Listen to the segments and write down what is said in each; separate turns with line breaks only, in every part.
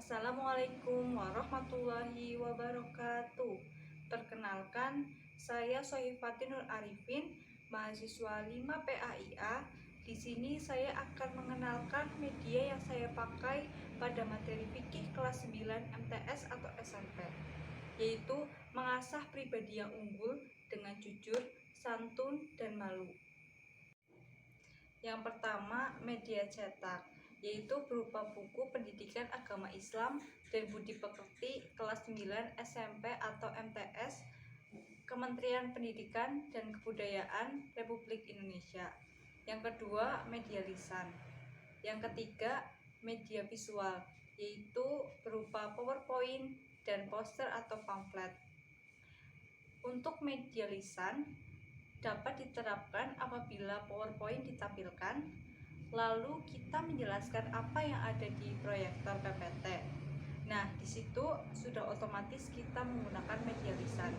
Assalamualaikum warahmatullahi wabarakatuh. Perkenalkan, saya Sohifatin Nur Arifin, mahasiswa 5 PAIA. Di sini saya akan mengenalkan media yang saya pakai pada materi fikih kelas 9 MTS atau SMP, yaitu mengasah pribadi yang unggul dengan jujur, santun, dan malu. Yang pertama, media cetak, yaitu berupa buku pendidikan agama Islam dan budi pekerti kelas 9 SMP atau MTS Kementerian Pendidikan dan Kebudayaan Republik Indonesia. Yang kedua, media lisan. Yang ketiga, media visual, yaitu berupa PowerPoint dan poster atau pamflet. Untuk media lisan dapat diterapkan apabila PowerPoint ditampilkan, lalu kita menjelaskan apa yang ada di proyektor PPT. Nah, di situ sudah otomatis kita menggunakan media lisan.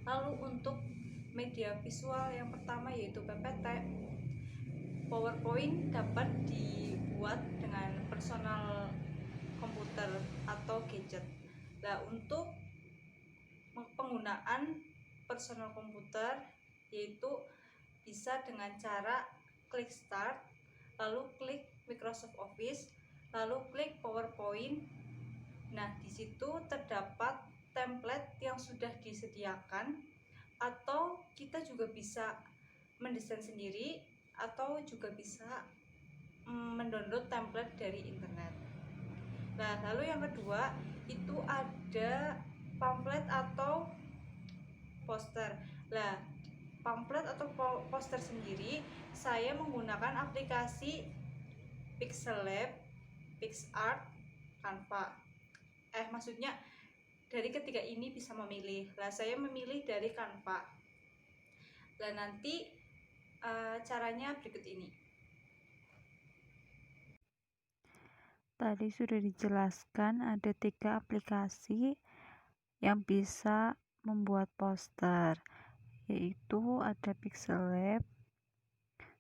Lalu untuk media visual yang pertama yaitu PPT, PowerPoint dapat dibuat dengan personal komputer atau gadget. Nah, untuk penggunaan personal komputer yaitu bisa dengan cara klik start, lalu klik Microsoft Office, lalu klik PowerPoint. Nah, di situ terdapat template yang sudah disediakan, atau kita juga bisa mendesain sendiri atau juga bisa mendownload template dari internet. Nah, lalu yang kedua itu ada pamflet atau poster. Nah, pamflet atau poster sendiri saya menggunakan aplikasi Pixellab, PixArt, Canva. Maksudnya dari ketiga ini bisa memilih. Lah, saya memilih dari Canva. Lah, nanti caranya berikut ini.
Tadi sudah dijelaskan ada 3 aplikasi yang bisa membuat poster, yaitu ada Pixellab,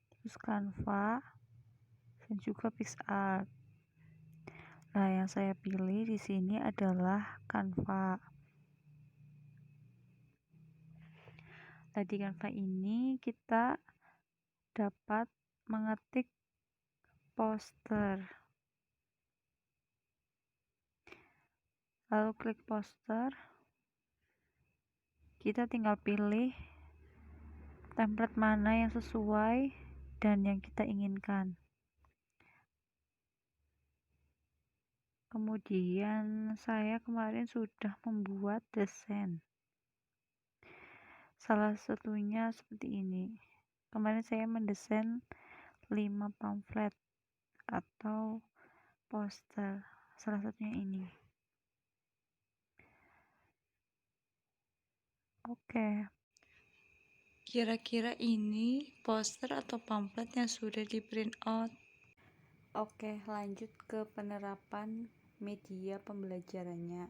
terus Canva, dan juga PixArt. Nah, yang saya pilih di sini adalah Canva. Nah, di Canva ini kita dapat mengetik poster. Lalu klik poster. Kita tinggal pilih template mana yang sesuai dan yang kita inginkan. Kemudian saya kemarin sudah membuat desain. Salah satunya seperti ini. Kemarin saya mendesain 5 pamflet atau poster. Salah satunya ini. Oke. Kira-kira ini poster atau pamflet yang sudah di print out. Oke, lanjut ke penerapan media pembelajarannya.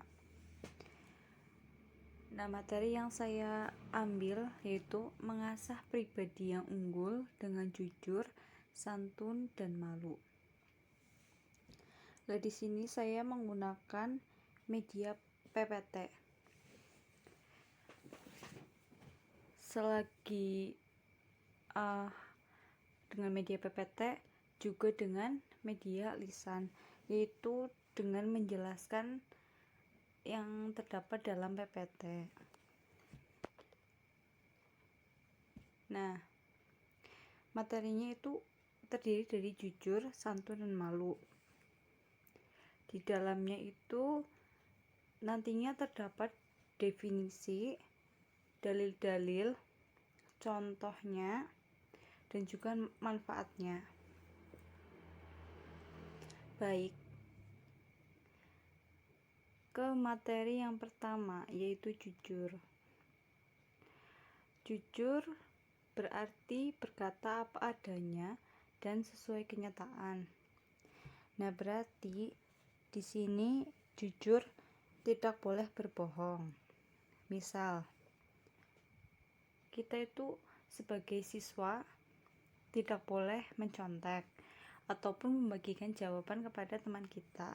Nah, materi yang saya ambil yaitu mengasah pribadi yang unggul dengan jujur, santun, dan malu. Nah, di sini saya menggunakan media PPT. Selagi dengan media PPT juga dengan media lisan, yaitu dengan menjelaskan yang terdapat dalam PPT. Nah, materinya itu terdiri dari jujur, santun, dan malu. Di dalamnya itu nantinya terdapat definisi, dalil-dalil, contohnya, dan juga manfaatnya. Baik, ke materi yang pertama yaitu jujur. Jujur berarti berkata apa adanya dan sesuai kenyataan. Nah, berarti di sini jujur tidak boleh berbohong. Misal, kita itu sebagai siswa tidak boleh mencontek ataupun membagikan jawaban kepada teman kita.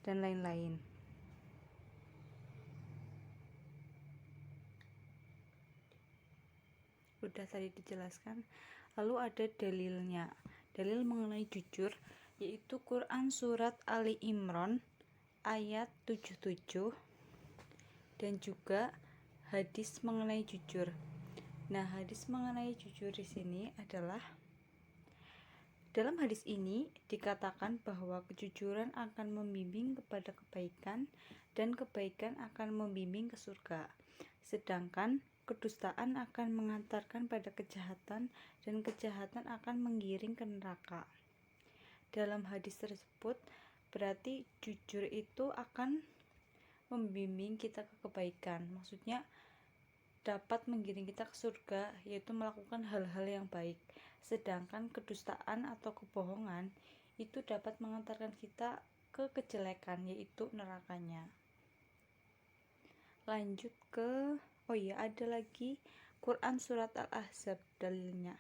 dan lain-lain. Udah tadi dijelaskan. Lalu ada dalilnya. Dalil mengenai jujur yaitu Quran surat Ali Imran ayat 77 dan juga hadis mengenai jujur. Nah, hadis mengenai jujur di sini adalah dalam hadis ini dikatakan bahwa kejujuran akan membimbing kepada kebaikan dan kebaikan akan membimbing ke surga. Sedangkan kedustaan akan mengantarkan pada kejahatan dan kejahatan akan menggiring ke neraka. Dalam hadis tersebut berarti jujur itu akan membimbing kita ke kebaikan. Maksudnya dapat menggiring kita ke surga, yaitu melakukan hal-hal yang baik. Sedangkan kedustaan atau kebohongan itu dapat mengantarkan kita ke kejelekan, yaitu nerakanya. Lanjut ke ada lagi Quran surat Al-Ahzab dalilnya,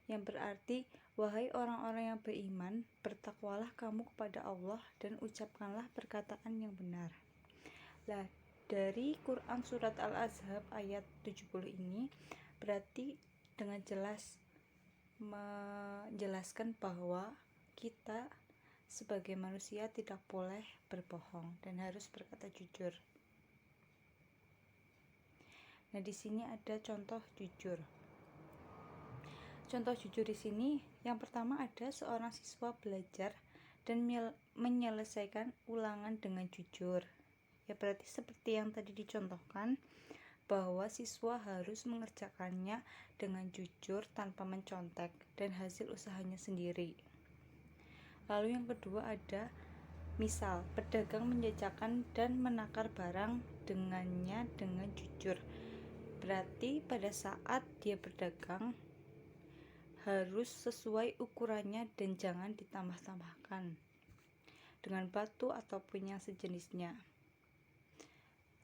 yang berarti wahai orang-orang yang beriman, bertakwalah kamu kepada Allah dan ucapkanlah perkataan yang benar. Lah, dari Quran surat Al-Ahzab ayat 70 ini berarti dengan jelas menjelaskan bahwa kita sebagai manusia tidak boleh berbohong dan harus berkata jujur. Nah, di sini ada contoh jujur. Contoh jujur di sini yang pertama ada seorang siswa belajar dan menyelesaikan ulangan dengan jujur. Ya, berarti seperti yang tadi dicontohkan bahwa siswa harus mengerjakannya dengan jujur tanpa mencontek dan hasil usahanya sendiri. Lalu yang kedua ada misal pedagang menjajakan dan menakar barang dengannya dengan jujur. Berarti pada saat dia berdagang harus sesuai ukurannya dan jangan ditambah-tambahkan dengan batu ataupun yang sejenisnya.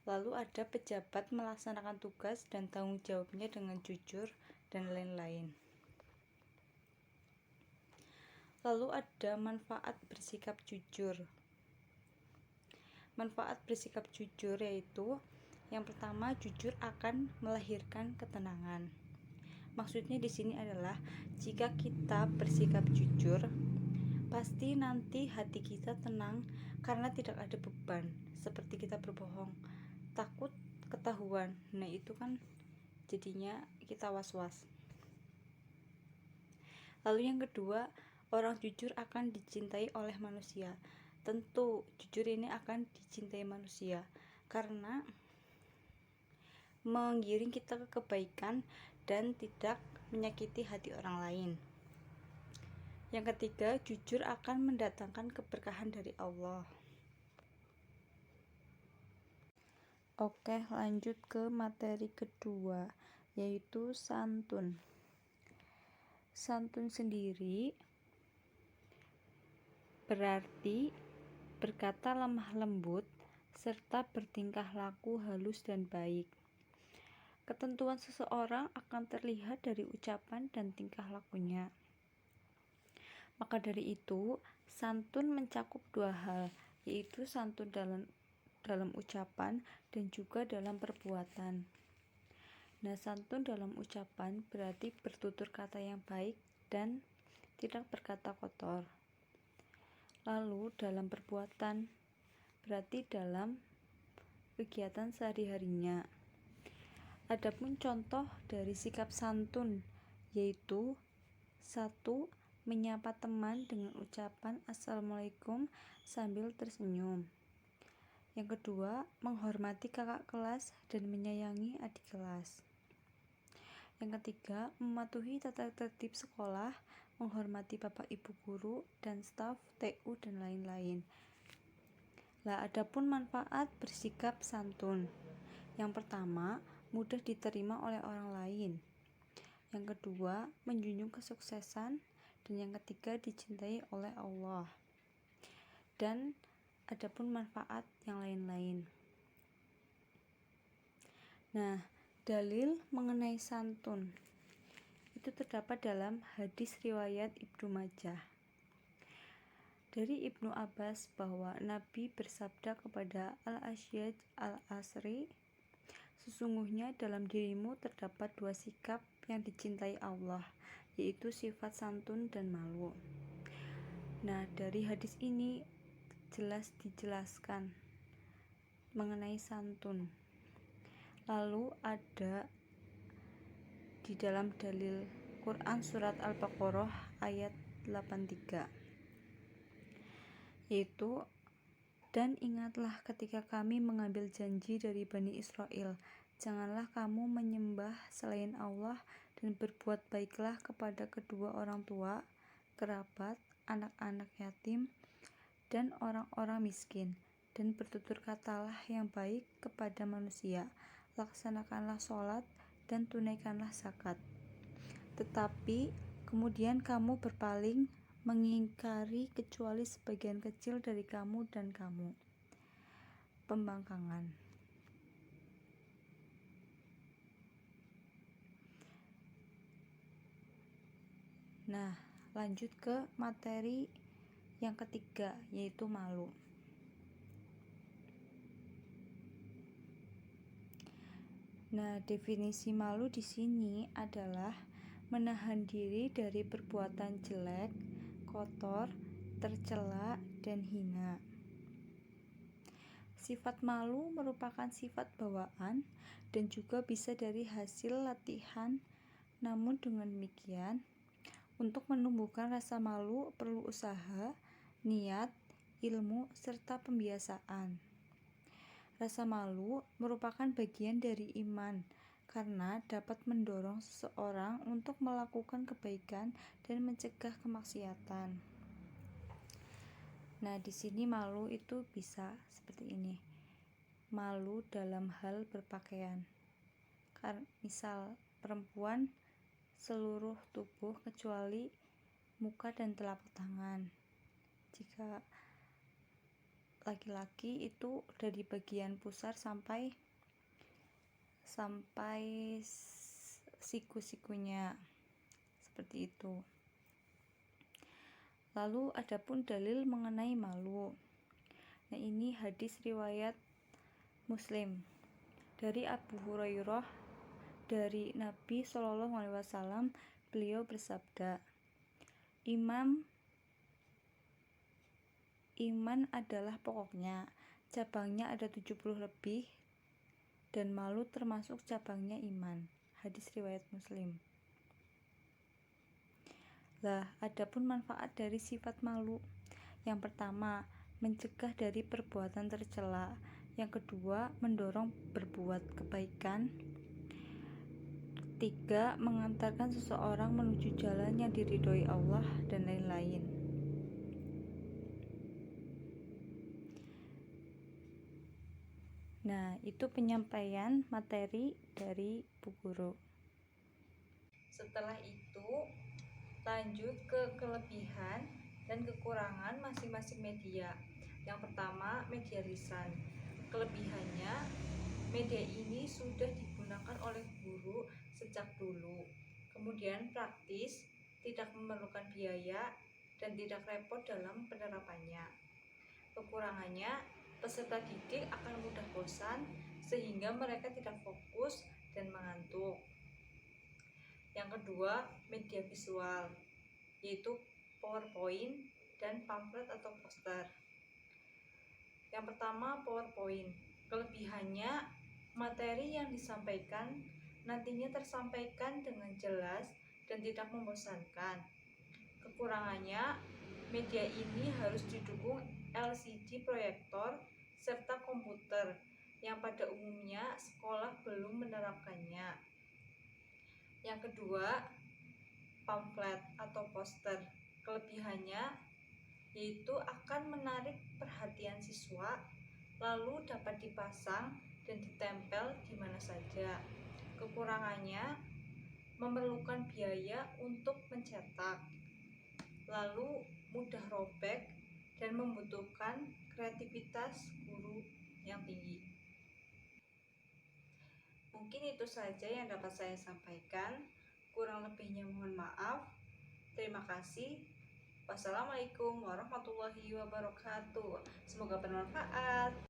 Lalu ada pejabat melaksanakan tugas dan tanggung jawabnya dengan jujur dan lain-lain. Lalu ada manfaat bersikap jujur. Manfaat bersikap jujur yaitu yang pertama, jujur akan melahirkan ketenangan. Maksudnya di sini adalah jika kita bersikap jujur, pasti nanti hati kita tenang karena tidak ada beban. Seperti kita berbohong, takut ketahuan. Nah, itu kan jadinya kita was-was. Lalu yang kedua, orang jujur akan dicintai oleh manusia. Tentu jujur ini akan dicintai manusia karena menggiring kita ke kebaikan dan tidak menyakiti hati orang lain. Yang ketiga, jujur akan mendatangkan keberkahan dari Allah. Oke, lanjut ke materi kedua, yaitu santun. Santun sendiri berarti berkata lemah lembut serta bertingkah laku halus dan baik. Ketentuan seseorang akan terlihat dari ucapan dan tingkah lakunya. Maka dari itu, santun mencakup dua hal, yaitu santun dalam ucapan dan juga dalam perbuatan. Nah, santun dalam ucapan berarti bertutur kata yang baik dan tidak berkata kotor. Lalu dalam perbuatan berarti dalam kegiatan sehari-harinya. Adapun contoh dari sikap santun yaitu 1. Menyapa teman dengan ucapan Assalamualaikum sambil tersenyum. Yang kedua, menghormati kakak kelas dan menyayangi adik kelas. Yang ketiga, mematuhi tata tertib sekolah, menghormati bapak ibu guru dan staf TU dan lain-lain. Lah, adapun manfaat bersikap santun. Yang pertama, mudah diterima oleh orang lain. Yang kedua, menjunjung kesuksesan. Dan yang ketiga, dicintai oleh Allah. Dan adapun manfaat yang lain-lain. Nah, dalil mengenai santun itu terdapat dalam hadis riwayat Ibnu Majah. Dari Ibnu Abbas bahwa Nabi bersabda kepada Al-Asy'ad Al-Asri, sesungguhnya dalam dirimu terdapat dua sikap yang dicintai Allah, yaitu sifat santun dan malu. Nah, dari hadis ini jelas dijelaskan mengenai santun. Lalu ada di dalam dalil Quran surat Al-Baqarah ayat 83, yaitu, dan ingatlah ketika kami mengambil janji dari Bani Israel, janganlah kamu menyembah selain Allah dan berbuat baiklah kepada kedua orang tua, kerabat, anak-anak yatim, dan orang-orang miskin, dan bertutur katalah yang baik kepada manusia, laksanakanlah sholat dan tunaikanlah zakat. Tetapi kemudian kamu berpaling mengingkari kecuali sebagian kecil dari kamu dan kamu. Pembangkangan. Nah, lanjut ke materi yang ketiga, yaitu malu. Nah, definisi malu di sini adalah menahan diri dari perbuatan jelek, kotor, tercela, dan hina. Sifat malu merupakan sifat bawaan dan juga bisa dari hasil latihan. Namun dengan demikian, untuk menumbuhkan rasa malu perlu usaha, niat, ilmu, serta pembiasaan. Rasa malu merupakan bagian dari iman karena dapat mendorong seseorang untuk melakukan kebaikan dan mencegah kemaksiatan. Nah, di sini malu itu bisa seperti ini. Malu dalam hal berpakaian. Misal perempuan seluruh tubuh kecuali muka dan telapak tangan. Jika laki-laki itu dari bagian pusar sampai siku-sikunya, seperti itu. Lalu adapun dalil mengenai malu. Nah, ini hadis riwayat Muslim dari Abu Hurairah dari Nabi SAW. Beliau bersabda, Iman adalah pokoknya, cabangnya ada 70 lebih, dan malu termasuk cabangnya iman. Hadis riwayat Muslim. Lah, adapun manfaat dari sifat malu. Yang pertama, mencegah dari perbuatan tercela. Yang kedua, mendorong berbuat kebaikan. Ketiga, mengantarkan seseorang menuju jalan yang diridhoi Allah, dan lain-lain. Nah, itu penyampaian materi dari Bu Guru.
Setelah itu, lanjut ke kelebihan dan kekurangan masing-masing media. Yang pertama, media lisan. Kelebihannya, media ini sudah digunakan oleh guru sejak dulu. Kemudian praktis, tidak memerlukan biaya, dan tidak repot dalam penerapannya. Kekurangannya, peserta didik akan mudah bosan sehingga mereka tidak fokus dan mengantuk. Yang kedua, media visual, yaitu PowerPoint dan pamflet atau poster. Yang pertama, PowerPoint. Kelebihannya, materi yang disampaikan nantinya tersampaikan dengan jelas dan tidak membosankan. Kekurangannya, media ini harus didukung LCD proyektor serta komputer yang pada umumnya sekolah belum menerapkannya. Yang kedua, pamflet atau poster. Kelebihannya yaitu akan menarik perhatian siswa, lalu dapat dipasang dan ditempel di mana saja. Kekurangannya, memerlukan biaya untuk mencetak, lalu mudah robek dan membutuhkan kreativitas guru yang tinggi. Mungkin itu saja yang dapat saya sampaikan. Kurang lebihnya mohon maaf. Terima kasih. Wassalamualaikum warahmatullahi wabarakatuh. Semoga bermanfaat.